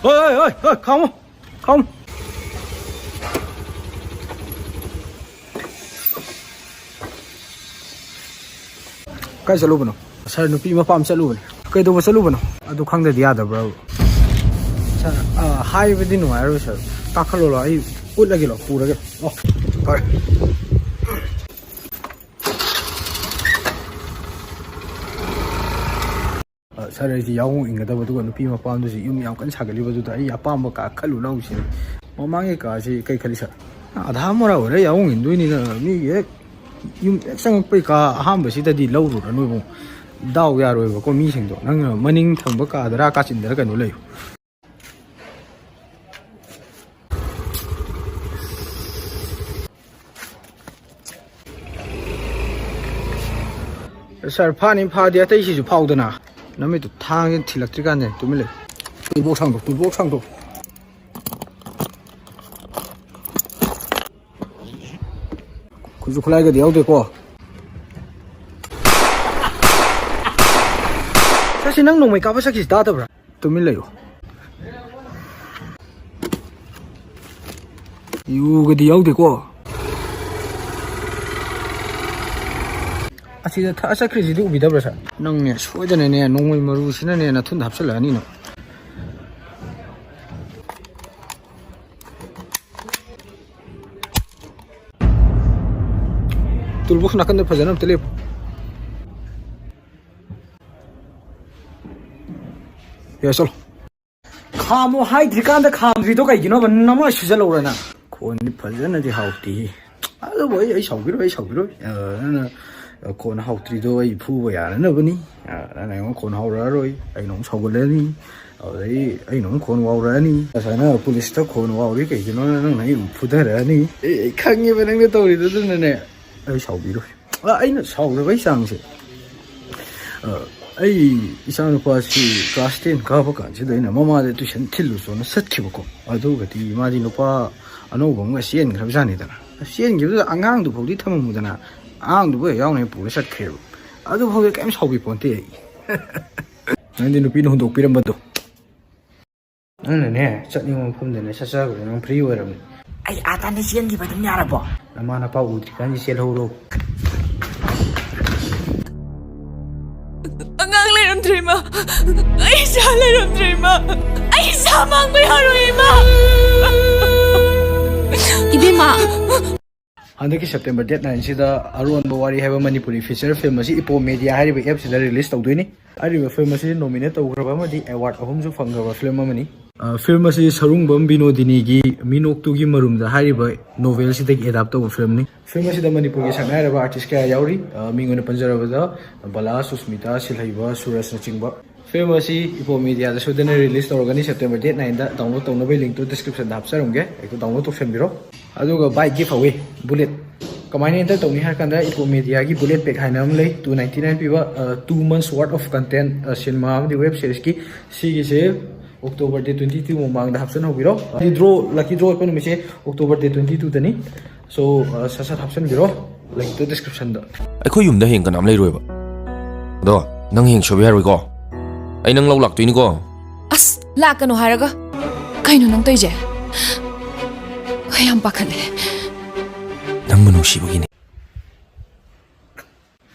oi, không, không. Cái sao luôn sao nó bị mà phạm sao luôn cái đâu mà sao luôn tôi không thể đi à đâu bro sao hai bên đi ngoài rồi sao các khâu là ai út lagi lo pura cái coi sao đây thì ông ingat đâu tôi còn bị mà phạm tôi gì yếm yếm cái sao cái liệu tôi ai phạm mà cả khâu nào gì mà mang cái gì cái khâu sao thà mà rồi đấy ông in đôi này mi cái yếm sang cái cả ham bớt thì đi lâu rồi nó nuôi đau ya rồi có mi sinh đó năng maning thằng bác cả ra cá chín đó cái nó lấy sir phan pha dia tai si ju phau da na na me tu thang thi lak tri kan ne tu me le tu bok sang do ku ju khlai ga diao de ko sa si nang nong mai ka ba sa ki da da bra tu me le yo yu ga diao de ko asida tha sa khri ji du bi da bra sa nang ne soi da ne nong mai maru sina ne na thun hap sa la ni no tulbox nakan da phajana tele ya chalo khamo hai dhikan da kham vi to kai gino ban nama sujal ora na khon ni phajana di hauti alo boy ai sau biro na khon hautri do ai phu ba ya na bani na ngom khon hau ra rồi ai nong sau le ni đấy ai nong khon wau ra ni sa na police ta khon wau ri kai gino na nai phu da ra ni ai khang ni ba nang ne to ri do ne ai sau biro ai na sau le bai sang se ai isang pa si class 10 ka ba kan si dai na mama de tuition thilu so na sat khiba ko adu ga ti ma di no pa ano bang ga sien khab sa ni da sien gi da angang du phodi tham mu da na ang du ba yaw ne pu sat khe adu phodi kem sau bi pon te nang di no pi no dok pi ram ba do nang ne chat ni mo phum de ne sa sa ko nang free wa ram ai ata ni sien gi ba dum ya ra bo na ma na pa u tri kan ji sel ho ro Drima, ay sala ng drima, ay samang may haruima. Ibima. Handaki September date 9 sida Arun Bawari have a Manipuri feature film asi Ipo Media hari ba app sida release tawdoi ni ari ba film asi nominate tawgraba ma di award ahum ju fangraba film amani film asi Sarungbam Binodini gi Minok tu gi marum da hari ba novel sida adapt taw film ni film asi da Manipur gi sangai ba artist ka yauri mingona panjaraba da Bala Susmita Silhaiba Suraj na chingba film asi Ipo Media da sudana release tawragani September date 9 da download tawna bai link to description da hapsarumge eku download to biro aduga bike giveaway bullet kamaina enter tawni har kanda Ipo Media gi bullet pack haina am lei 299 piba 2 months worth of content cinema am di web series ki sigi se October day 22 momang da hapsan hobiro lucky draw ko mi se October day 22 dani so sasa hapsan biro link to description da akhoi yum da heng kanam lei roiba do nang heng shobi haroi ko ai nang lok tuini ko As, lakano haraga. Kaino nang toy je. Ayam pakhale. nang manu shibugini